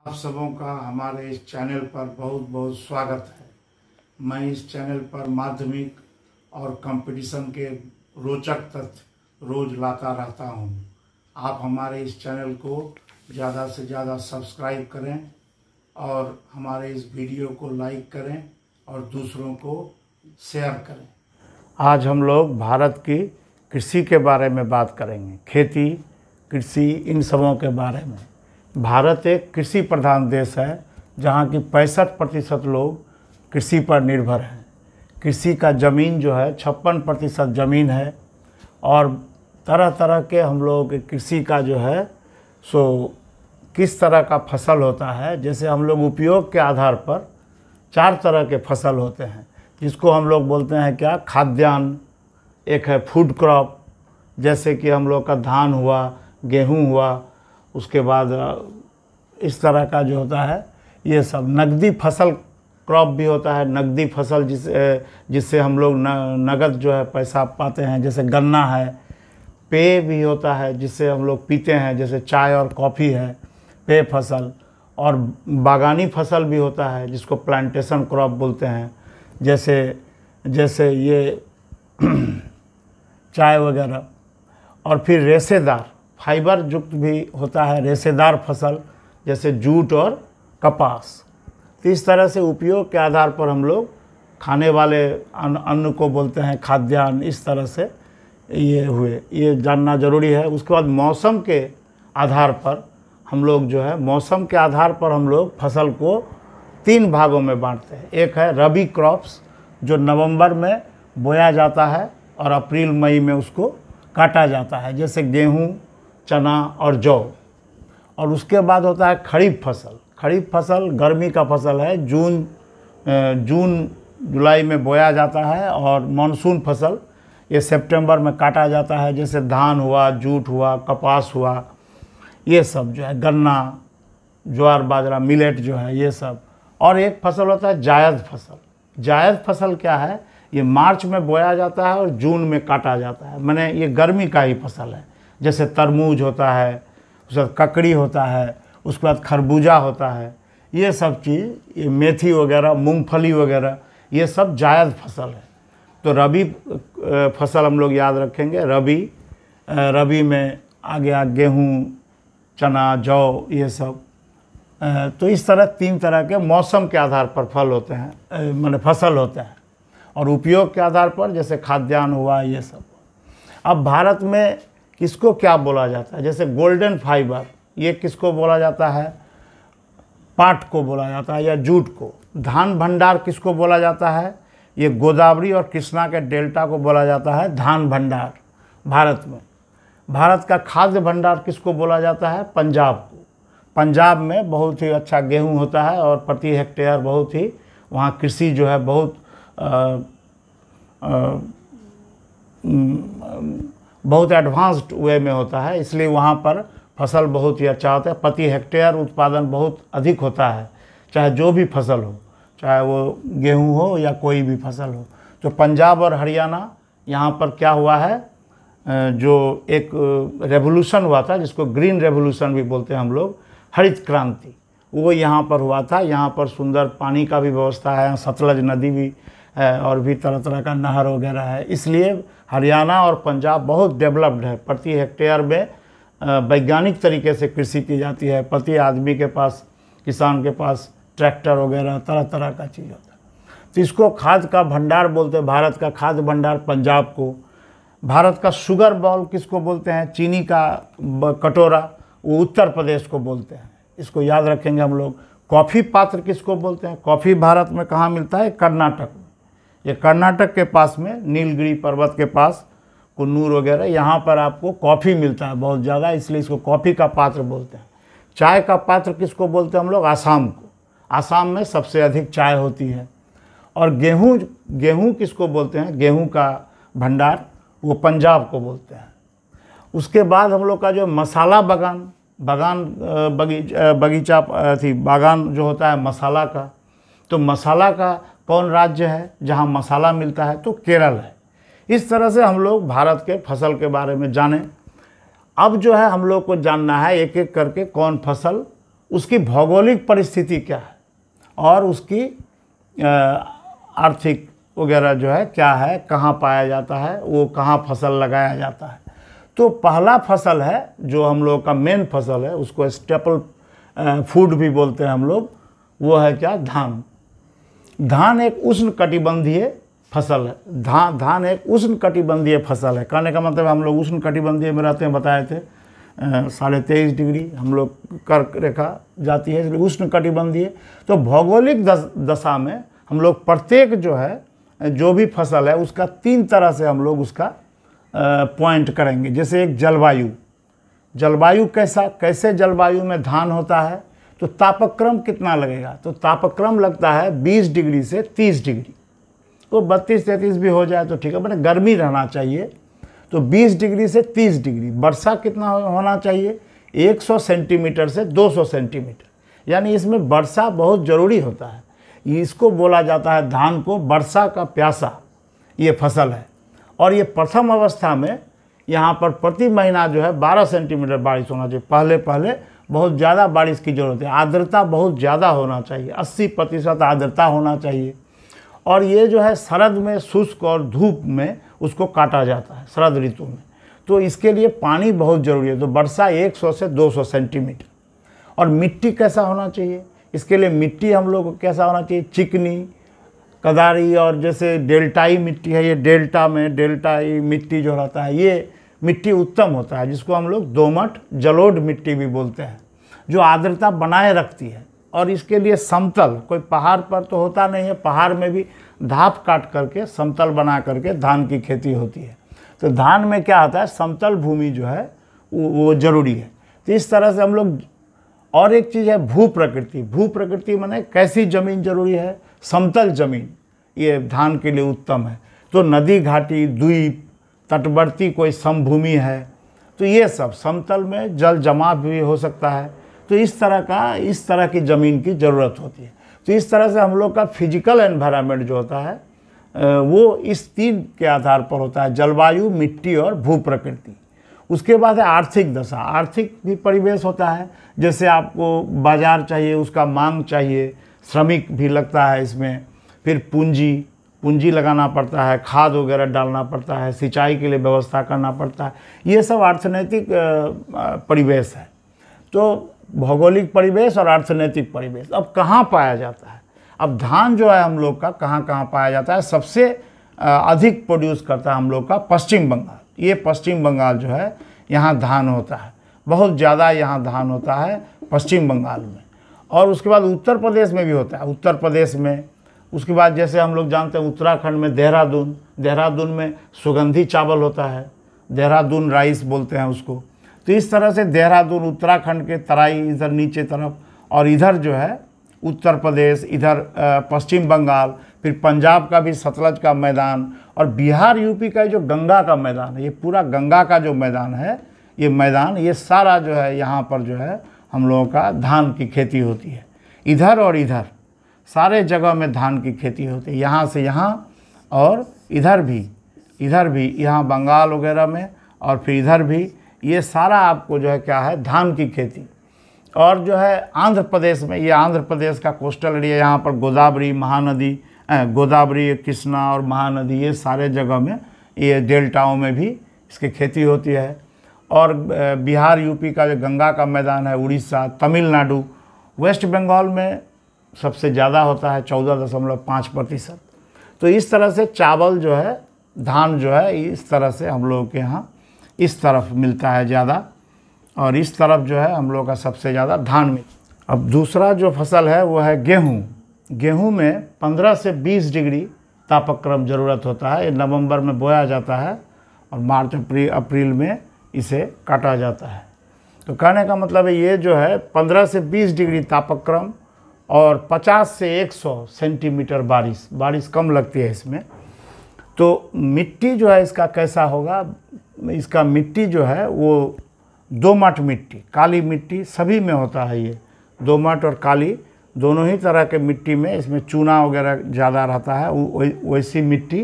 आप सबों का हमारे इस चैनल पर बहुत बहुत स्वागत है। मैं इस चैनल पर माध्यमिक और कंपटीशन के रोचक तथ्य रोज लाता रहता हूं। आप हमारे इस चैनल को ज़्यादा से ज़्यादा सब्सक्राइब करें और हमारे इस वीडियो को लाइक करें और दूसरों को शेयर करें। आज हम लोग भारत की कृषि के बारे में बात करेंगे। खेती, कृषि, इन सबों के बारे में। भारत एक कृषि प्रधान देश है जहाँ की 65% लोग कृषि पर निर्भर हैं। कृषि का ज़मीन जो है 56% ज़मीन है और तरह तरह के हम लोगों के कृषि का जो है किस तरह का फसल होता है। जैसे हम लोग उपयोग के आधार पर 4 तरह के फसल होते हैं जिसको हम लोग बोलते हैं क्या, खाद्यान्न। एक है फूड क्रॉप, जैसे कि हम लोग का धान हुआ, गेहूं हुआ, उसके बाद इस तरह का जो होता है ये सब। नकदी फसल क्रॉप भी होता है, नकदी फसल जिससे हम लोग नगद जो है पैसा पाते हैं, जैसे गन्ना है। पेय भी होता है जिससे हम लोग पीते हैं, जैसे चाय और कॉफ़ी है पेय फसल। और बागानी फसल भी होता है जिसको प्लांटेशन क्रॉप बोलते हैं, जैसे ये चाय वगैरह। और फिर रेशेदार फाइबर युक्त भी होता है रेशेदार फसल, जैसे जूट और कपास। तो इस तरह से उपयोग के आधार पर हम लोग खाने वाले अन्न को बोलते हैं खाद्यान्न। इस तरह से ये जानना ज़रूरी है। उसके बाद मौसम के आधार पर हम लोग जो है मौसम के आधार पर हम लोग फसल को 3 भागों में बांटते हैं। एक है रबी क्रॉप्स जो नवंबर में बोया जाता है और अप्रैल मई में उसको काटा जाता है, जैसे गेहूँ, चना और जौ। और उसके बाद होता है खरीफ फसल। खरीफ फसल गर्मी का फसल है, जून जुलाई में बोया जाता है। और मानसून फसल ये सितंबर में काटा जाता है, जैसे धान हुआ, जूट हुआ, कपास हुआ, ये सब जो है, गन्ना, ज्वार बाजरा, मिलेट जो है, ये सब। और एक फसल होता है जायद फसल। जायद फसल क्या है, ये मार्च में बोया जाता है और जून में काटा जाता है। माने ये गर्मी का ही फसल है, जैसे तरबूज होता है, उसके बाद ककड़ी होता है, उसके बाद खरबूजा होता है। ये सब चीज़, ये मेथी वगैरह, मूंगफली वगैरह, ये सब जायद फसल है। तो रबी फसल हम लोग याद रखेंगे। रबी में आ गया गेहूँ, चना, जौ, ये सब। तो इस तरह 3 तरह के मौसम के आधार पर फल होते हैं, माने फसल होते हैं। और उपयोग के आधार पर जैसे खाद्यान्न हुआ, ये सब। अब भारत में किसको क्या बोला जाता है, जैसे गोल्डन फाइबर, ये किसको बोला जाता है, पाट को बोला जाता है या जूट को। धान भंडार किसको बोला जाता है, ये गोदावरी और कृष्णा के डेल्टा को बोला जाता है धान भंडार भारत में। भारत का खाद्य भंडार किसको बोला जाता है, पंजाब को। पंजाब में बहुत ही अच्छा गेहूं होता है और प्रति हेक्टेयर बहुत ही वहाँ कृषि जो है बहुत एडवांस्ड वे में होता है, इसलिए वहाँ पर फसल बहुत ही अच्छा होता है। प्रति हेक्टेयर उत्पादन बहुत अधिक होता है, चाहे जो भी फसल हो, चाहे वो गेहूं हो या कोई भी फसल हो। तो पंजाब और हरियाणा, यहाँ पर क्या हुआ है, जो एक रेवोल्यूशन हुआ था जिसको ग्रीन रेवोल्यूशन भी बोलते हैं हम लोग, हरित क्रांति, वो यहाँ पर हुआ था। यहाँ पर सुंदर पानी का भी व्यवस्था है, सतलज नदी भी है और भी तरह तरह का नहर वगैरह है। इसलिए हरियाणा और पंजाब बहुत डेवलप्ड है। प्रति हेक्टेयर में वैज्ञानिक तरीके से कृषि की जाती है। प्रति आदमी के पास, किसान के पास ट्रैक्टर वगैरह तरह तरह का चीज़ होता है। तो इसको खाद्य का भंडार बोलते हैं, भारत का खाद्य भंडार पंजाब को। भारत का शुगर बाउल किसको बोलते हैं, चीनी का कटोरा, वो उत्तर प्रदेश को बोलते हैं। इसको याद रखेंगे हम लोग। कॉफ़ी पात्र किसको बोलते हैं, कॉफ़ी भारत में कहाँ मिलता है, कर्नाटक में। ये कर्नाटक के पास में नीलगिरी पर्वत के पास कुन्नूर वगैरह, यहाँ पर आपको कॉफ़ी मिलता है बहुत ज़्यादा, इसलिए इसको कॉफ़ी का पात्र बोलते हैं। चाय का पात्र किसको बोलते हैं हम लोग, आसाम को। आसाम में सबसे अधिक चाय होती है। और गेहूँ किसको बोलते हैं, गेहूँ का भंडार, वो पंजाब को बोलते हैं। उसके बाद हम लोग का जो मसाला बागान जो होता है मसाला का, तो मसाला का कौन राज्य है जहाँ मसाला मिलता है, तो केरल है। इस तरह से हम लोग भारत के फसल के बारे में जाने। अब जो है हम लोग को जानना है एक एक करके कौन फसल उसकी भौगोलिक परिस्थिति क्या है और उसकी आर्थिक वगैरह जो है क्या है, कहाँ पाया जाता है, वो कहाँ फसल लगाया जाता है। तो पहला फसल है जो हम लोग का मेन फसल है, उसको स्टेपल फूड भी बोलते हैं हम लोग, वो है क्या, धान। धान एक उष्णकटिबंधीय फसल है। धान एक उष्णकटिबंधीय फसल है। कहने का मतलब हम लोग उष्णकटिबंधीय में रहते हैं, बताए थे 23.5 डिग्री हम लोग कर्क रेखा जाती है, इसलिए उष्णकटिबंधीय। तो भौगोलिक दशा में हम लोग प्रत्येक जो है जो भी फसल है उसका 3 तरह से हम लोग उसका पॉइंट करेंगे। जैसे एक जलवायु कैसे जलवायु में धान होता है, तो तापक्रम कितना लगेगा, तो तापक्रम लगता है 20 डिग्री से 30 डिग्री। तो 32-33 भी हो जाए तो ठीक है, बट गर्मी रहना चाहिए। तो 20 डिग्री से 30 डिग्री। वर्षा कितना होना चाहिए, 100 सेंटीमीटर से 200 सेंटीमीटर, यानी इसमें वर्षा बहुत ज़रूरी होता है। इसको बोला जाता है धान को वर्षा का प्यासा, ये फसल है। और ये प्रथम अवस्था में यहाँ पर प्रति महीना जो है 12 सेंटीमीटर बारिश होना चाहिए। पहले बहुत ज़्यादा बारिश की ज़रूरत है, आर्द्रता बहुत ज़्यादा होना चाहिए, 80% आर्द्रता होना चाहिए। और ये जो है शरद में शुष्क और धूप में उसको काटा जाता है, शरद ऋतु में। तो इसके लिए पानी बहुत ज़रूरी है। तो वर्षा 100 से 200 सेंटीमीटर। और मिट्टी कैसा होना चाहिए, इसके लिए मिट्टी हम लोग को कैसा होना चाहिए, चिकनी, कदारी, और जैसे डेल्टाई मिट्टी है, ये डेल्टाई मिट्टी जो रहता है ये मिट्टी उत्तम होता है, जिसको हम लोग दोमट जलोढ़ मिट्टी भी बोलते हैं, जो आर्द्रता बनाए रखती है। और इसके लिए समतल, कोई पहाड़ पर तो होता नहीं है, पहाड़ में भी धाप काट करके समतल बना करके धान की खेती होती है। तो धान में क्या होता है, समतल भूमि जो है वो ज़रूरी है। तो इस तरह से हम लोग, और एक चीज़ है भू प्रकृति माने कैसी ज़मीन ज़रूरी है, समतल ज़मीन ये धान के लिए उत्तम है। तो नदी घाटी, द्वीप, तटवर्ती कोई समभूमि है, तो ये सब समतल में जल जमाव भी हो सकता है। तो इस तरह की ज़मीन की ज़रूरत होती है। तो इस तरह से हम लोग का फिजिकल एनवायरनमेंट जो होता है वो इस 3 के आधार पर होता है, जलवायु, मिट्टी और भू प्रकृति। उसके बाद है आर्थिक दशा, आर्थिक भी परिवेश होता है। जैसे आपको बाज़ार चाहिए, उसका मांग चाहिए, श्रमिक भी लगता है इसमें, फिर पूंजी लगाना पड़ता है, खाद वगैरह डालना पड़ता है, सिंचाई के लिए व्यवस्था करना पड़ता है। ये सब अर्थनैतिक परिवेश है। तो भौगोलिक परिवेश और अर्थनैतिक परिवेश। अब कहाँ पाया जाता है, अब धान जो है हम लोग का कहाँ पाया जाता है, सबसे अधिक प्रोड्यूस करता है हम लोग का पश्चिम बंगाल। ये पश्चिम बंगाल जो है यहाँ धान होता है, बहुत ज़्यादा यहाँ धान होता है पश्चिम बंगाल में। और उसके बाद उत्तर प्रदेश में भी होता है, उत्तर प्रदेश में। उसके बाद जैसे हम लोग जानते हैं उत्तराखंड में देहरादून में सुगंधी चावल होता है, देहरादून राइस बोलते हैं उसको। तो इस तरह से देहरादून, उत्तराखंड के तराई इधर नीचे तरफ, और इधर जो है उत्तर प्रदेश, इधर पश्चिम बंगाल, फिर पंजाब का भी सतलज का मैदान, और बिहार यूपी का जो गंगा का मैदान है, ये पूरा गंगा का जो मैदान है, ये सारा जो है यहाँ पर जो है हम लोगों का धान की खेती होती है। इधर और इधर सारे जगह में धान की खेती होती है, यहाँ से यहाँ और इधर भी यहाँ बंगाल वगैरह में, और फिर इधर भी, ये सारा आपको जो है क्या है, धान की खेती। और जो है आंध्र प्रदेश में, ये आंध्र प्रदेश का कोस्टल एरिया, यहाँ पर गोदावरी, कृष्णा और महानदी, ये सारे जगह में, ये डेल्टाओं में भी इसकी खेती होती है। और बिहार यूपी का जो गंगा का मैदान है, उड़ीसा, तमिलनाडु, वेस्ट बंगाल में सबसे ज़्यादा होता है 14.5%। तो इस तरह से चावल जो है, धान जो है, इस तरह से हम लोग के यहाँ इस तरफ मिलता है ज़्यादा, और इस तरफ जो है हम लोग का सबसे ज़्यादा धान मिलता है। अब दूसरा जो फसल है वो है गेहूँ में 15 से 20 डिग्री तापक्रम ज़रूरत होता है। ये नवंबर में बोया जाता है और मार्च अप्रैल में इसे काटा जाता है। तो कहने का मतलब है ये जो है 15 से 20 डिग्री तापक्रम और 50 से 100 सेंटीमीटर बारिश कम लगती है इसमें। तो मिट्टी जो है इसका कैसा होगा, इसका मिट्टी जो है वो दोमट मिट्टी, काली मिट्टी सभी में होता है। ये दोमट और काली दोनों ही तरह के मिट्टी में, इसमें चूना वगैरह ज़्यादा रहता है, वैसी मिट्टी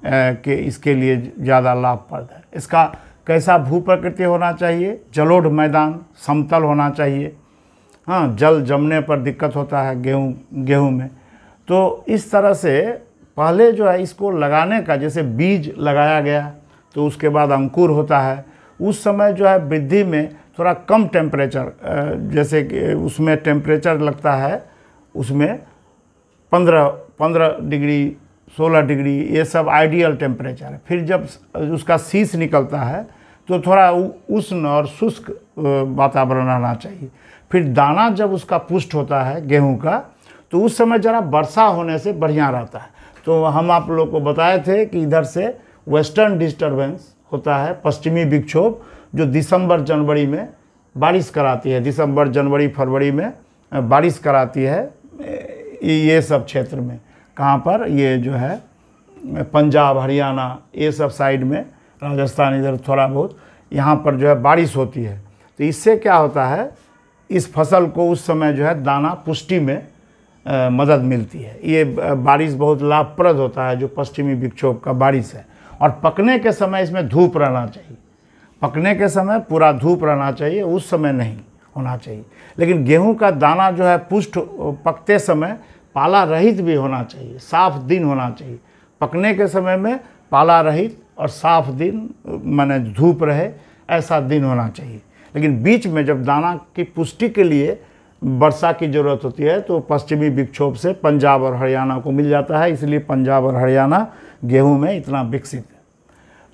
के इसके लिए ज़्यादा लाभप्रद है। इसका कैसा भू प्रकृति होना चाहिए, जलोढ़ मैदान, समतल होना चाहिए। हाँ, जल जमने पर दिक्कत होता है गेहूँ में। तो इस तरह से पहले जो है इसको लगाने का, जैसे बीज लगाया गया तो उसके बाद अंकुर होता है, उस समय जो है वृद्धि में थोड़ा कम टेम्परेचर, जैसे कि उसमें टेम्परेचर लगता है उसमें 15 डिग्री 16 डिग्री, ये सब आइडियल टेम्परेचर है। फिर जब उसका शीश निकलता है तो थोड़ा उष्ण और शुष्क वातावरण रहना चाहिए। फिर दाना जब उसका पुष्ट होता है गेहूं का, तो उस समय ज़रा वर्षा होने से बढ़िया रहता है। तो हम आप लोग को बताए थे कि इधर से वेस्टर्न डिस्टर्बेंस होता है, पश्चिमी विक्षोभ, जो दिसंबर जनवरी में बारिश कराती है, दिसंबर जनवरी फरवरी में बारिश कराती है ये सब क्षेत्र में। कहाँ पर? ये जो है पंजाब हरियाणा ये सब साइड में, राजस्थान इधर थोड़ा बहुत, यहाँ पर जो है बारिश होती है। तो इससे क्या होता है, इस फसल को उस समय जो है दाना पुष्टि में मदद मिलती है। ये बारिश बहुत लाभप्रद होता है, जो पश्चिमी विक्षोभ का बारिश है। और पकने के समय इसमें धूप रहना चाहिए, पकने के समय पूरा धूप रहना चाहिए, उस समय नहीं होना चाहिए। लेकिन गेहूं का दाना जो है पुष्ट पकते समय पाला रहित भी होना चाहिए, साफ दिन होना चाहिए। पकने के समय में पाला रहित और साफ दिन, माने धूप रहे ऐसा दिन होना चाहिए। लेकिन बीच में जब दाना की पुष्टि के लिए वर्षा की ज़रूरत होती है तो पश्चिमी विक्षोभ से पंजाब और हरियाणा को मिल जाता है, इसलिए पंजाब और हरियाणा गेहूं में इतना विकसित है।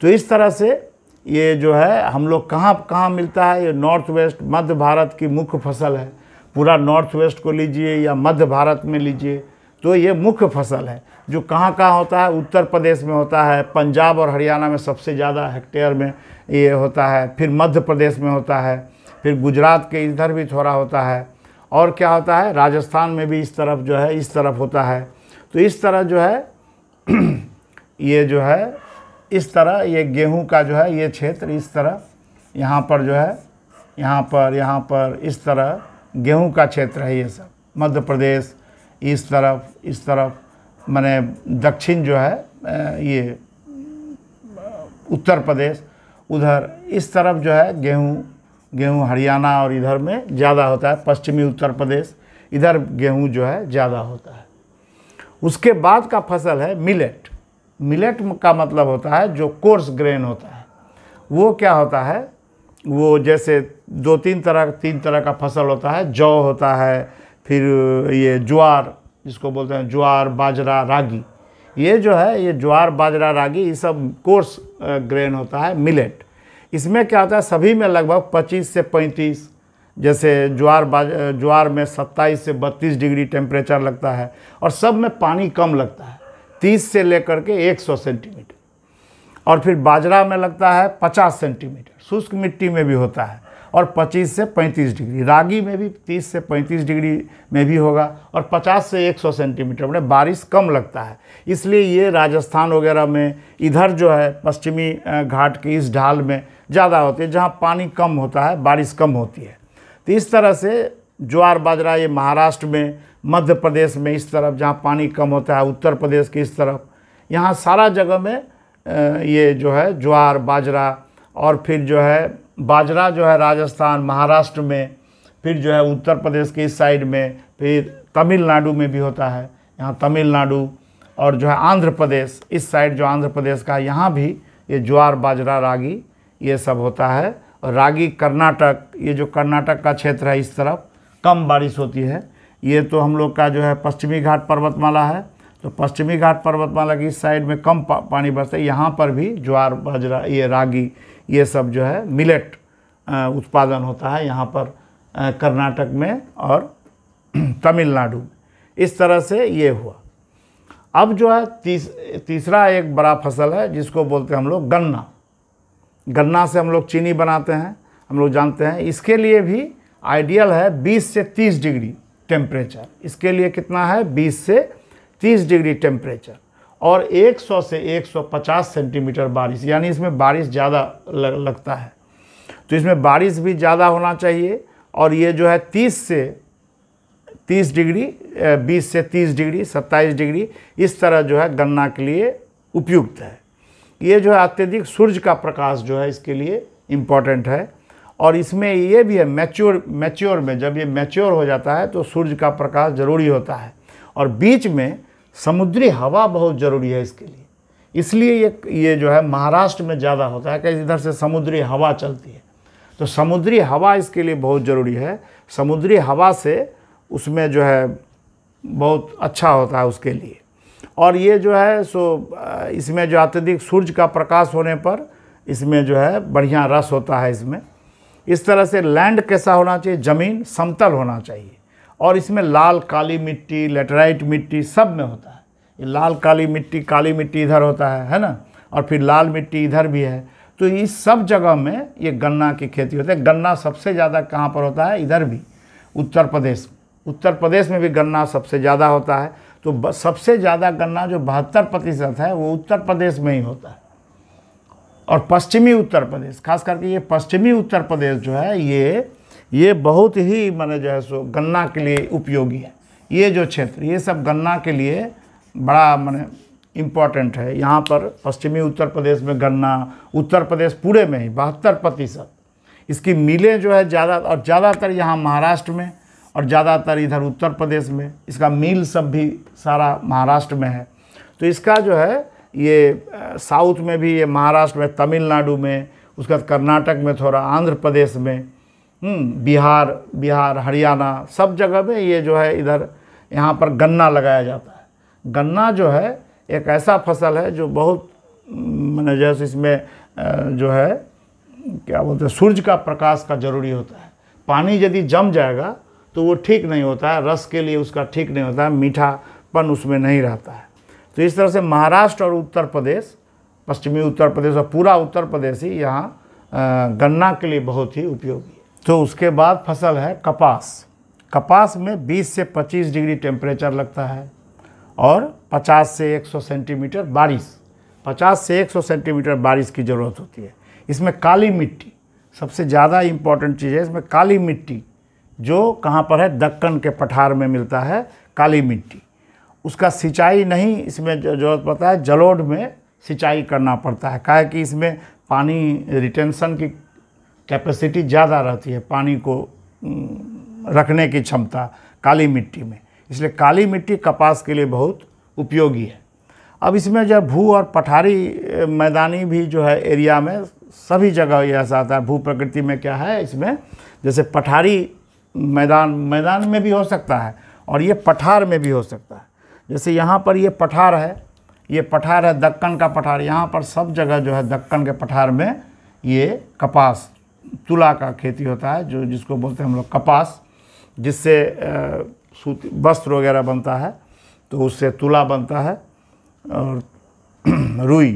तो इस तरह से ये जो है हम लोग कहाँ मिलता है, ये नॉर्थ वेस्ट मध्य भारत की मुख्य फसल है। पूरा नॉर्थ वेस्ट को लीजिए या मध्य भारत में लीजिए तो ये मुख्य फसल है। जो कहाँ होता है, उत्तर प्रदेश में होता है, पंजाब और हरियाणा में सबसे ज़्यादा हेक्टेयर में ये होता है, फिर मध्य प्रदेश में होता है, फिर गुजरात के इधर भी थोड़ा होता है, और क्या होता है राजस्थान में भी इस तरफ जो है, इस तरफ होता है। तो इस तरह जो है ये जो है इस तरह ये गेहूं का जो है ये क्षेत्र इस तरह, यहाँ पर जो है यहाँ पर इस तरह गेहूं का क्षेत्र है। ये सब मध्य प्रदेश इस तरफ माने दक्षिण जो है ये उत्तर प्रदेश, उधर इस तरफ जो है गेहूं हरियाणा और इधर में ज़्यादा होता है, पश्चिमी उत्तर प्रदेश इधर गेहूं जो है ज़्यादा होता है। उसके बाद का फसल है मिलेट। मिलेट का मतलब होता है जो कोर्स ग्रेन होता है। वो क्या होता है, वो जैसे तीन तरह का फसल होता है। जौ होता है, फिर ये ज्वार जिसको बोलते हैं, ज्वार बाजरा रागी, ये जो है ये ज्वार बाजरा रागी ये सब कोर्स ग्रेन होता है मिलेट। इसमें क्या होता है, सभी में लगभग 25 से 35, जैसे ज्वार में 27 से 32 डिग्री टेम्परेचर लगता है, और सब में पानी कम लगता है, 30 से लेकर के 100 सेंटीमीटर। और फिर बाजरा में लगता है 50 सेंटीमीटर, शुष्क मिट्टी में भी होता है, और 25 से 35 डिग्री। रागी में भी 30 से 35 डिग्री में भी होगा, और 50 से 100 सेंटीमीटर में बारिश कम लगता है। इसलिए ये राजस्थान वगैरह में इधर जो है पश्चिमी घाट के इस ढाल में ज़्यादा होती है, जहाँ पानी कम होता है, बारिश कम होती है। तो इस तरह से ज्वार बाजरा ये महाराष्ट्र में, मध्य प्रदेश में इस तरफ जहाँ पानी कम होता है, उत्तर प्रदेश के इस तरफ, यहाँ सारा जगह में ये जो है ज्वार बाजरा, और फिर जो है बाजरा जो है राजस्थान महाराष्ट्र में, फिर जो है उत्तर प्रदेश के इस साइड में, फिर तमिलनाडु में भी होता है, यहाँ तमिलनाडु, और जो है आंध्र प्रदेश इस साइड जो आंध्र प्रदेश का, यहाँ भी ये ज्वार बाजरा रागी ये सब होता है। और रागी कर्नाटक, ये जो कर्नाटक का क्षेत्र है इस तरफ कम बारिश होती है। ये तो हम लोग का जो है पश्चिमी घाट पर्वतमाला है, तो पश्चिमी घाट पर्वतमाला की इस साइड में कम पानी बरसता है। यहाँ पर भी ज्वार बाजरा ये रागी ये सब जो है मिलेट उत्पादन होता है यहाँ पर कर्नाटक में और तमिलनाडु में। इस तरह से ये हुआ। अब जो है तीसरा एक बड़ा फसल है जिसको बोलते हैं हम लोग गन्ना। गन्ना से हम लोग चीनी बनाते हैं, हम लोग जानते हैं। इसके लिए भी आइडियल है 20 से 30 डिग्री टेम्परेचर। इसके लिए कितना है, 20 से 30 डिग्री टेम्परेचर, और 100 से 150 सेंटीमीटर बारिश, यानी इसमें बारिश ज़्यादा लगता है। तो इसमें बारिश भी ज़्यादा होना चाहिए, और ये जो है 20 से 30 डिग्री 27 डिग्री इस तरह जो है गन्ना के लिए उपयुक्त है। ये जो है अत्यधिक सूर्य का प्रकाश जो है इसके लिए इम्पॉर्टेंट है, और इसमें ये भी है मैच्योर में, जब ये मैच्योर हो जाता है तो सूर्य का प्रकाश जरूरी होता है। और बीच में समुद्री हवा बहुत ज़रूरी है इसके लिए, इसलिए ये जो है महाराष्ट्र में ज़्यादा होता है कि इधर से समुद्री हवा चलती है, तो समुद्री हवा इसके लिए बहुत ज़रूरी है। समुद्री हवा से उसमें जो है बहुत अच्छा होता है उसके लिए। और ये जो है सो इसमें जो अत्यधिक सूर्य का प्रकाश होने पर इसमें जो है बढ़िया रस होता है इसमें। इस तरह से लैंड कैसा होना चाहिए, ज़मीन समतल होना चाहिए। और इसमें लाल काली मिट्टी, लेटराइट मिट्टी सब में होता है। ये लाल काली मिट्टी इधर होता है ना, और फिर लाल मिट्टी इधर भी है। तो इस सब जगह में ये गन्ना की खेती होती है। गन्ना सबसे ज़्यादा कहाँ पर होता है, इधर भी उत्तर प्रदेश में भी गन्ना सबसे ज़्यादा होता है। तो सबसे ज़्यादा गन्ना जो 72% है वो उत्तर प्रदेश में ही होता है। और पश्चिमी उत्तर प्रदेश, खास करके ये पश्चिमी उत्तर प्रदेश जो है ये बहुत ही माने जो है सो गन्ना के लिए उपयोगी है। ये जो क्षेत्र, ये सब गन्ना के लिए बड़ा माने इम्पॉर्टेंट है। यहाँ पर पश्चिमी उत्तर प्रदेश में गन्ना, उत्तर प्रदेश पूरे में ही 72% इसकी मिलें जो है ज़्यादा, और ज़्यादातर यहाँ महाराष्ट्र में और ज़्यादातर इधर उत्तर प्रदेश में। इसका मिल सब भी सारा महाराष्ट्र में है। तो इसका जो है ये साउथ में भी, ये महाराष्ट्र में, तमिलनाडु में, उसके बाद कर्नाटक में थोड़ा, आंध्र प्रदेश में, बिहार हरियाणा सब जगह में ये जो है इधर यहाँ पर गन्ना लगाया जाता है। गन्ना जो है एक ऐसा फसल है जो बहुत मैंने जैसे इसमें जो है क्या बोलते हैं, सूर्य का प्रकाश का ज़रूरी होता है। पानी यदि जम जाएगा तो वो ठीक नहीं होता है, रस के लिए उसका ठीक नहीं होता है, मीठापन उसमें नहीं रहता है। तो इस तरह से महाराष्ट्र और उत्तर प्रदेश, पश्चिमी उत्तर प्रदेश और पूरा उत्तर प्रदेश ही यहाँ गन्ना के लिए बहुत ही उपयोगी है। तो उसके बाद फसल है कपास। कपास में 20 से 25 डिग्री टेम्परेचर लगता है और 50 से 100 सेंटीमीटर बारिश, 50 से 100 सेंटीमीटर बारिश की ज़रूरत होती है। इसमें काली मिट्टी सबसे ज़्यादा इम्पॉर्टेंट चीज़ है। इसमें काली मिट्टी जो कहाँ पर है, दक्कन के पठार में मिलता है काली मिट्टी। उसका सिंचाई नहीं इसमें ज़रूरत पड़ता है, जलोढ़ में सिंचाई करना पड़ता है। काहे कि इसमें पानी रिटेंशन की कैपेसिटी ज़्यादा रहती है, पानी को रखने की क्षमता काली मिट्टी में, इसलिए काली मिट्टी कपास के लिए बहुत उपयोगी है। अब इसमें जब भू और पठारी मैदानी भी जो है एरिया में सभी जगह ऐसा आता है। भू प्रकृति में क्या है, इसमें जैसे पठारी मैदान में भी हो सकता है और ये पठार में भी हो सकता है। जैसे यहाँ पर ये पठार है दक्कन का पठार। यहाँ पर सब जगह जो है दक्कन के पठार में ये कपास, तुला का खेती होता है, जो जिसको बोलते हैं हम लोग कपास, जिससे सूती वस्त्र वगैरह बनता है, तो उससे तुला बनता है और रुई।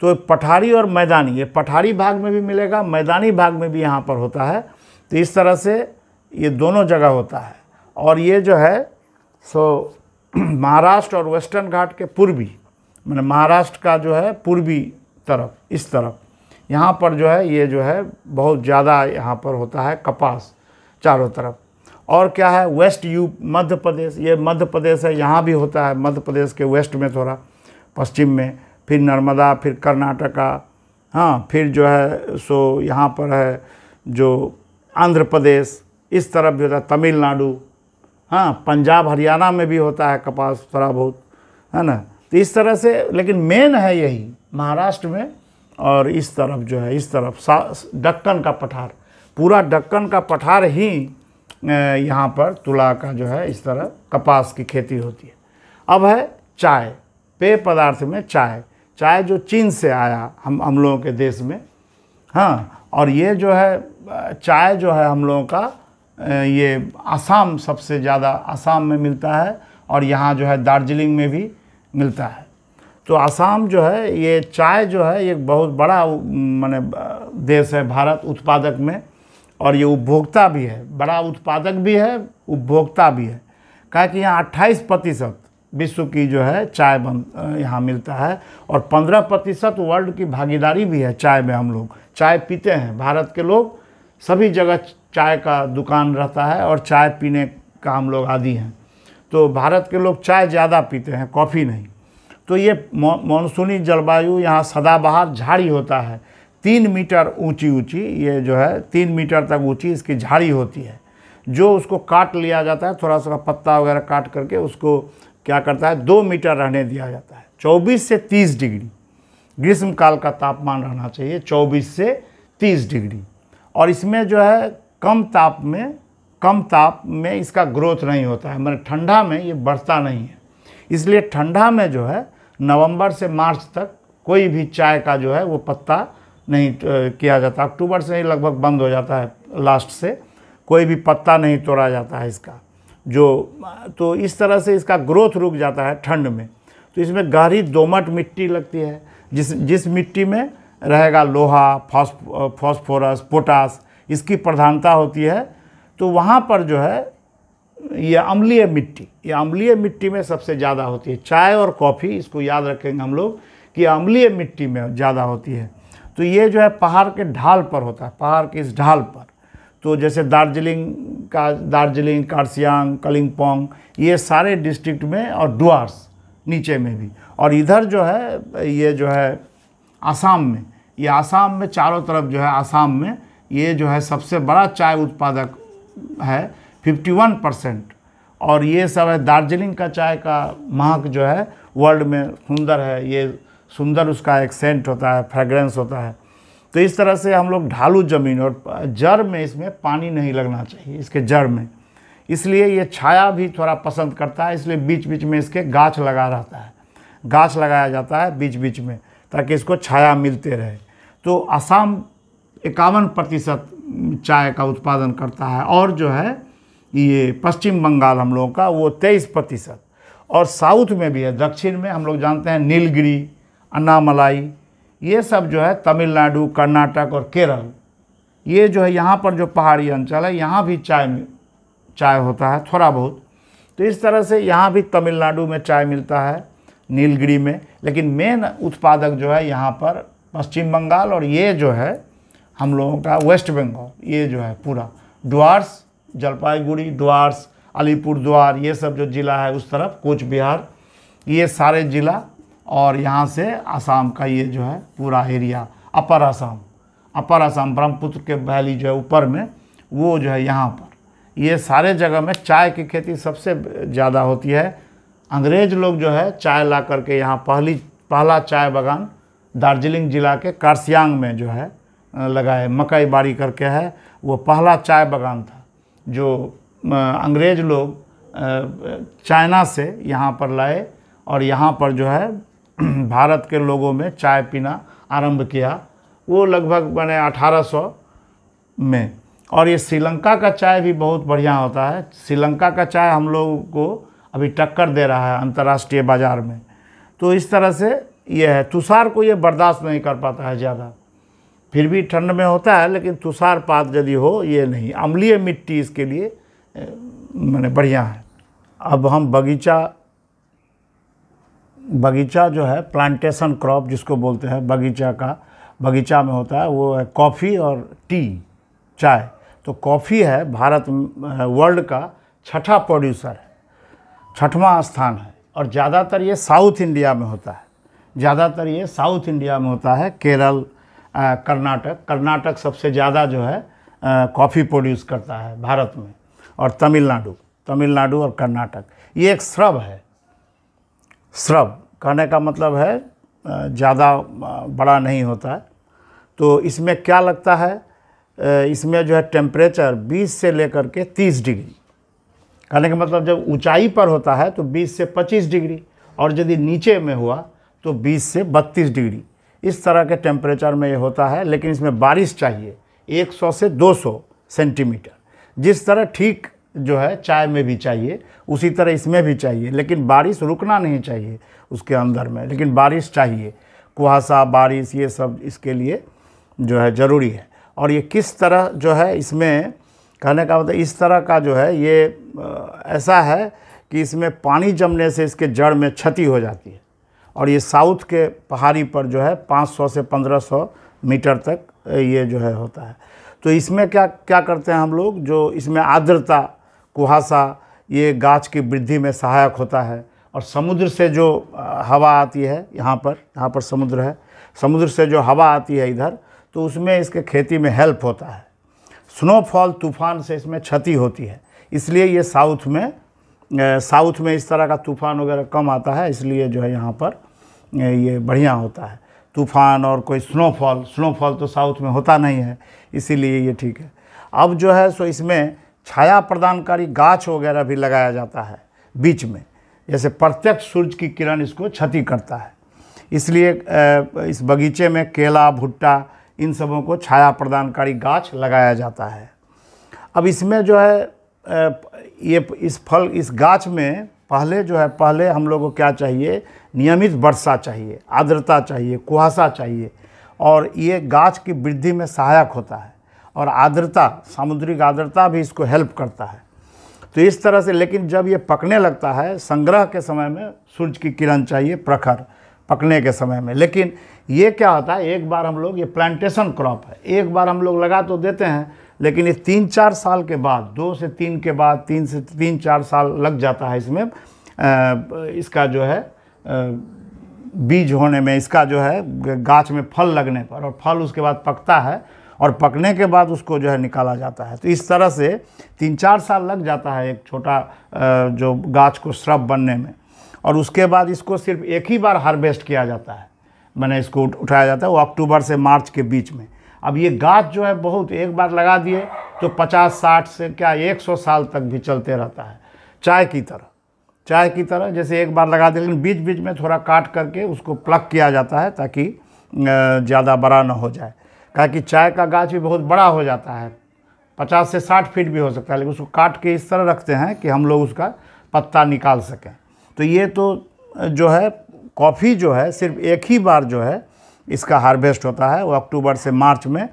तो पठारी और मैदानी, ये पठारी भाग में भी मिलेगा, मैदानी भाग में भी यहाँ पर होता है। तो इस तरह से ये दोनों जगह होता है। और ये जो है सो महाराष्ट्र और वेस्टर्न घाट के पूर्वी, मैंने महाराष्ट्र का जो है पूर्वी तरफ, इस तरफ यहाँ पर जो है ये जो है बहुत ज़्यादा यहाँ पर होता है कपास चारों तरफ। और क्या है, वेस्ट मध्य प्रदेश, ये मध्य प्रदेश है, यहाँ भी होता है। मध्य प्रदेश के वेस्ट में थोड़ा, पश्चिम में, फिर नर्मदा, फिर कर्नाटका, हाँ, फिर जो है सो यहाँ पर है जो आंध्र प्रदेश, इस तरफ भी होता है, तमिलनाडु, हाँ, पंजाब हरियाणा में भी होता है कपास थोड़ा बहुत, है ना। तो इस तरह से, लेकिन मेन है यही महाराष्ट्र में। और इस तरफ जो है, इस तरफ दक्कन का पठार, पूरा दक्कन का पठार ही यहाँ पर तुला का जो है इस तरह कपास की खेती होती है। अब है चाय, पेय पदार्थ में चाय जो चीन से आया हम लोगों के देश में, हाँ। और ये जो है चाय जो है हम लोगों का ये आसाम, सबसे ज़्यादा आसाम में मिलता है और यहाँ जो है दार्जिलिंग में भी मिलता है। तो आसाम जो है ये चाय जो है एक बहुत बड़ा माने देश है भारत उत्पादक में, और ये उपभोक्ता भी है, बड़ा उत्पादक भी है, उपभोक्ता भी है। कहा कि यहाँ 28% विश्व की जो है चाय यहाँ मिलता है और 15% वर्ल्ड की भागीदारी भी है चाय में। हम लोग चाय पीते हैं, भारत के लोग सभी जगह चाय का दुकान रहता है और चाय पीने का हम लोग आदी हैं। तो भारत के लोग चाय ज़्यादा पीते हैं, कॉफ़ी नहीं। तो ये मानसूनी जलवायु, यहाँ सदाबहार झाड़ी होता है, 3 मीटर ऊंची ऊंची, ये जो है 3 मीटर तक ऊंची इसकी झाड़ी होती है, जो उसको काट लिया जाता है, थोड़ा सा पत्ता वगैरह काट करके उसको क्या करता है 2 मीटर रहने दिया जाता है। 24 से 30 डिग्री ग्रीष्म काल का तापमान रहना चाहिए, 24 से 30 डिग्री। और इसमें जो है कम ताप में इसका ग्रोथ नहीं होता है, मतलब ठंडा में ये बढ़ता नहीं है। इसलिए ठंडा में जो है नवंबर से मार्च तक कोई भी चाय का जो है वो पत्ता नहीं किया जाता। अक्टूबर से ही लगभग बंद हो जाता है, लास्ट से कोई भी पत्ता नहीं तोड़ा जाता है इसका, तो इस तरह से इसका ग्रोथ रुक जाता है ठंड में। तो इसमें गहरी दोमट मिट्टी लगती है, जिस मिट्टी में रहेगा लोहा, फास्फोरस, पोटास, इसकी प्रधानता होती है। तो वहाँ पर जो है ये अम्लीय मिट्टी में सबसे ज़्यादा होती है। चाय और कॉफ़ी, इसको याद रखेंगे हम लोग कि अम्लीय मिट्टी में ज़्यादा होती है। तो ये जो है पहाड़ के ढाल पर होता है, पहाड़ के इस ढाल पर। तो जैसे दार्जिलिंग, कार्सियांग, कालिम्पोंग, ये सारे डिस्ट्रिक्ट में, और डुआर्स नीचे में भी। और इधर जो है ये जो है आसाम में चारों तरफ जो है आसाम में ये जो है सबसे बड़ा चाय उत्पादक है, 51%। और ये सब है दार्जिलिंग का चाय का महक जो है वर्ल्ड में सुंदर है, ये सुंदर उसका एक सेंट होता है, फ्रेग्रेंस होता है। तो इस तरह से हम लोग ढालू ज़मीन, और जड़ में इसमें पानी नहीं लगना चाहिए, इसके जड़ में, इसलिए ये छाया भी थोड़ा पसंद करता है। इसलिए बीच बीच में इसके गाछ लगाया जाता है बीच बीच में, ताकि इसको छाया मिलते रहे। तो असम 51% चाय का उत्पादन करता है, और जो है ये पश्चिम बंगाल हम लोगों का वो 23%। और साउथ में भी है, दक्षिण में हम लोग जानते हैं नीलगिरी, अन्नामलाई, ये सब जो है तमिलनाडु, कर्नाटक और केरल, ये जो है यहाँ पर जो पहाड़ी अंचल है यहाँ भी चाय होता है थोड़ा बहुत। तो इस तरह से यहाँ भी तमिलनाडु में चाय मिलता है, नीलगिरी में, लेकिन मेन उत्पादक जो है यहाँ पर पश्चिम बंगाल, और ये जो है हम लोगों का वेस्ट बंगाल, ये जो है पूरा डुआर्स, जलपाईगुड़ी, डुआर्स, अलीपुरद्वार, ये सब जो ज़िला है उस तरफ, कूच बिहार, ये सारे ज़िला, और यहाँ से आसाम का ये जो है पूरा एरिया, अपर आसाम ब्रह्मपुत्र के वैली जो है ऊपर में, वो जो है यहाँ पर, ये सारे जगह में चाय की खेती सबसे ज़्यादा होती है। अंग्रेज़ लोग जो है चाय ला करके यहाँ पहला चाय बागान दार्जिलिंग ज़िला के कार्सियांग में जो है लगाए, मकई बाड़ी करके है, वो पहला चाय बागान था जो अंग्रेज़ लोग चाइना से यहाँ पर लाए, और यहाँ पर जो है भारत के लोगों में चाय पीना आरंभ किया, वो लगभग मैंने 1800 में। और ये श्रीलंका का चाय भी बहुत बढ़िया होता है। श्रीलंका का चाय हम लोगों को अभी टक्कर दे रहा है अंतर्राष्ट्रीय बाज़ार में। तो इस तरह से ये है। तुषार को ये बर्दाश्त नहीं कर पाता है ज़्यादा, फिर भी ठंड में होता है, लेकिन तुषारपात यदि हो ये नहीं, अम्लीय मिट्टी इसके लिए माने बढ़िया है। अब हम बगीचा जो है प्लांटेशन क्रॉप जिसको बोलते हैं, बगीचा में होता है, वो है कॉफ़ी और टी, चाय। तो कॉफ़ी है भारत वर्ल्ड का 6ठा प्रोड्यूसर है, 6वां स्थान है, और ज़्यादातर ये साउथ इंडिया में होता है, केरल, कर्नाटक सबसे ज़्यादा जो है कॉफ़ी प्रोड्यूस करता है भारत में, और तमिलनाडु और कर्नाटक। ये एक श्रब है, श्रब कहने का मतलब है ज़्यादा बड़ा नहीं होता है। तो इसमें क्या लगता है, इसमें जो है टेम्परेचर 20 से लेकर के 30 डिग्री, कहने का मतलब जब ऊंचाई पर होता है तो 20 से 25 डिग्री, और यदि नीचे में हुआ तो 20 से 32 डिग्री, इस तरह के टेम्परेचर में ये होता है। लेकिन इसमें बारिश चाहिए 100 से 200 सेंटीमीटर, जिस तरह ठीक जो है चाय में भी चाहिए उसी तरह इसमें भी चाहिए, लेकिन बारिश रुकना नहीं चाहिए उसके अंदर में, लेकिन बारिश चाहिए, कुहासा, बारिश, ये सब इसके लिए जो है ज़रूरी है। और ये किस तरह जो है, इसमें कहने का मतलब इस तरह का जो है ये ऐसा है कि इसमें पानी जमने से इसके जड़ में क्षति हो जाती है, और ये साउथ के पहाड़ी पर जो है 500 से 1500 मीटर तक ये जो है होता है। तो इसमें क्या करते हैं हम लोग, जो इसमें आर्द्रता, कुहासा, ये गाछ की वृद्धि में सहायक होता है। और समुद्र से जो हवा आती है, यहाँ पर समुद्र है, समुद्र से जो हवा आती है इधर, तो उसमें इसके खेती में हेल्प होता है। स्नोफॉल तूफ़ान से इसमें क्षति होती है, इसलिए ये साउथ में इस तरह का तूफ़ान वगैरह कम आता है, इसलिए जो है यहाँ पर ये बढ़िया होता है तूफ़ान। और कोई स्नोफॉल तो साउथ में होता नहीं है, इसीलिए ये ठीक है। अब जो है सो इसमें छाया प्रदानकारी गाछ वगैरह भी लगाया जाता है बीच में, जैसे प्रत्यक्ष सूरज की किरण इसको क्षति करता है, इसलिए इस बगीचे में केला, भुट्टा, इन सबों को छाया प्रदानकारी गाछ लगाया जाता है। अब इसमें जो है ये इस गाछ में पहले हम लोग को क्या चाहिए, नियमित वर्षा चाहिए, आर्द्रता चाहिए, कुहासा चाहिए, और ये गाछ की वृद्धि में सहायक होता है। और आर्द्रता, सामुद्रिक आर्द्रता भी इसको हेल्प करता है। तो इस तरह से, लेकिन जब ये पकने लगता है, संग्रह के समय में सूरज की किरण चाहिए प्रखर पकने के समय में। लेकिन ये क्या होता है, एक बार हम लोग, ये प्लांटेशन क्रॉप है, एक बार हम लोग लगा तो देते हैं, लेकिन ये 3-4 साल के बाद, 2 से 3 के बाद, 3 से 3-4 साल लग जाता है इसमें इसका जो है बीज होने में, इसका जो है गाछ में फल लगने पर, और फल उसके बाद पकता है, और पकने के बाद उसको जो है निकाला जाता है। तो इस तरह से 3-4 साल लग जाता है एक छोटा जो गाछ को श्रब बनने में। और उसके बाद इसको सिर्फ एक ही बार हार्वेस्ट किया जाता है, मैंने इसको उठाया जाता है, वो अक्टूबर से मार्च के बीच में। अब ये गाछ जो है बहुत, एक बार लगा दिए तो 50-60 से क्या 100 साल तक भी चलते रहता है, चाय की तरह जैसे एक बार लगा दिया, लेकिन बीच बीच में थोड़ा काट करके उसको प्लग किया जाता है ताकि ज़्यादा बड़ा ना हो जाए। कहा कि चाय का गाछ भी बहुत बड़ा हो जाता है, 50 से 60 फीट भी हो सकता है, लेकिन उसको काट के इस तरह रखते हैं कि हम लोग उसका पत्ता निकाल सकें। तो ये तो जो है कॉफ़ी जो है सिर्फ एक ही बार जो है इसका हार्वेस्ट होता है, वो अक्टूबर से मार्च में,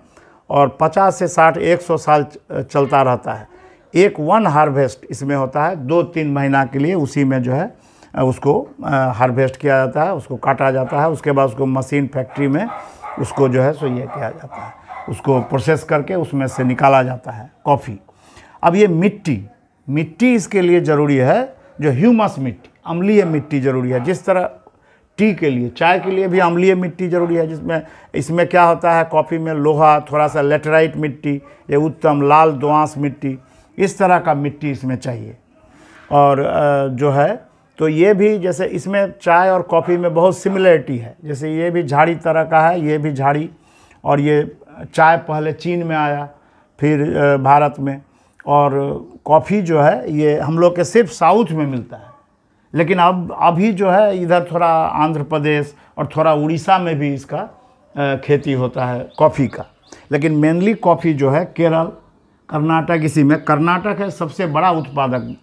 और 50 से 60 100 साल चलता रहता है। एक वन हार्वेस्ट इसमें होता है 2-3 महीना के लिए, उसी में जो है उसको हार्वेस्ट किया जाता है, उसको काटा जाता है, उसके बाद उसको मशीन फैक्ट्री में उसको जो है सो ये किया जाता है, उसको प्रोसेस करके उसमें से निकाला जाता है कॉफ़ी। अब ये मिट्टी इसके लिए ज़रूरी है, जो ह्यूमस मिट्टी, अम्लीय मिट्टी ज़रूरी है। जिस तरह टी के लिए, चाय के लिए भी अम्लीय मिट्टी ज़रूरी है, जिसमें इसमें क्या होता है, कॉफ़ी में लोहा, थोड़ा सा लेटराइट मिट्टी, ये उत्तम लाल दोआंश मिट्टी, इस तरह का मिट्टी इसमें चाहिए। और जो है तो ये भी, जैसे इसमें चाय और कॉफ़ी में बहुत सिमिलरिटी है, जैसे ये भी झाड़ी तरह का है, ये भी झाड़ी, और ये चाय पहले चीन में आया, फिर भारत में, और कॉफ़ी जो है ये हम लोग के सिर्फ साउथ में मिलता है। लेकिन अब अभी जो है इधर थोड़ा आंध्र प्रदेश और थोड़ा उड़ीसा में भी इसका खेती होता है कॉफ़ी का। लेकिन मेनली कॉफ़ी जो है केरल, कर्नाटक, इसी में कर्नाटक है सबसे बड़ा उत्पादक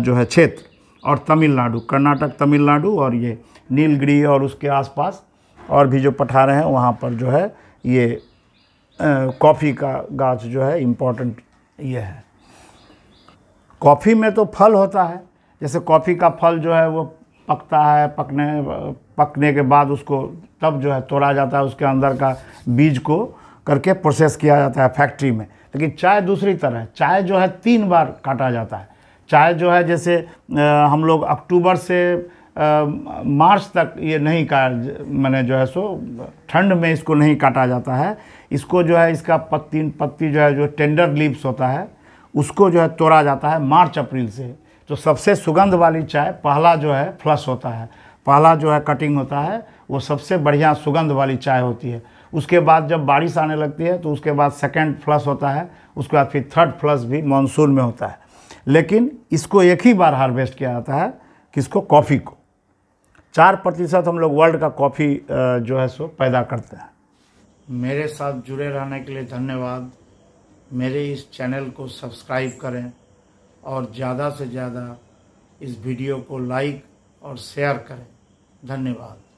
जो है क्षेत्र, और तमिलनाडु, कर्नाटक, तमिलनाडु, और ये नीलगिरी और उसके आसपास और भी जो पठारे हैं वहाँ पर जो है ये कॉफ़ी का गाछ जो है इम्पोर्टेंट ये है। कॉफ़ी में तो फल होता है, जैसे कॉफ़ी का फल जो है वो पकता है, पकने के बाद उसको तब जो है तोड़ा जाता है, उसके अंदर का बीज को करके प्रोसेस किया जाता है फैक्ट्री में। लेकिन चाय दूसरी तरह है, चाय जो है 3 बार काटा जाता है। चाय जो है जैसे हम लोग अक्टूबर से मार्च तक ये नहीं मैंने जो है सो ठंड में इसको नहीं काटा जाता है, इसको जो है इसका पत्ती जो है जो टेंडर लीव्स होता है उसको जो है तोड़ा जाता है मार्च अप्रैल से। तो सबसे सुगंध वाली चाय पहला जो है फ्लश होता है, पहला जो है कटिंग होता है, वो सबसे बढ़िया सुगंध वाली चाय होती है। उसके बाद जब बारिश आने लगती है तो उसके बाद सेकंड फ्लश होता है, उसके बाद फिर थर्ड फ्लश भी मानसून में होता है। लेकिन इसको एक ही बार हार्वेस्ट किया जाता है, किसको, कॉफ़ी को। 4% हम लोग वर्ल्ड का कॉफ़ी जो है सो पैदा करते हैं। मेरे साथ जुड़े रहने के लिए धन्यवाद। मेरे इस चैनल को सब्सक्राइब करें और ज़्यादा से ज़्यादा इस वीडियो को लाइक और शेयर करें। धन्यवाद।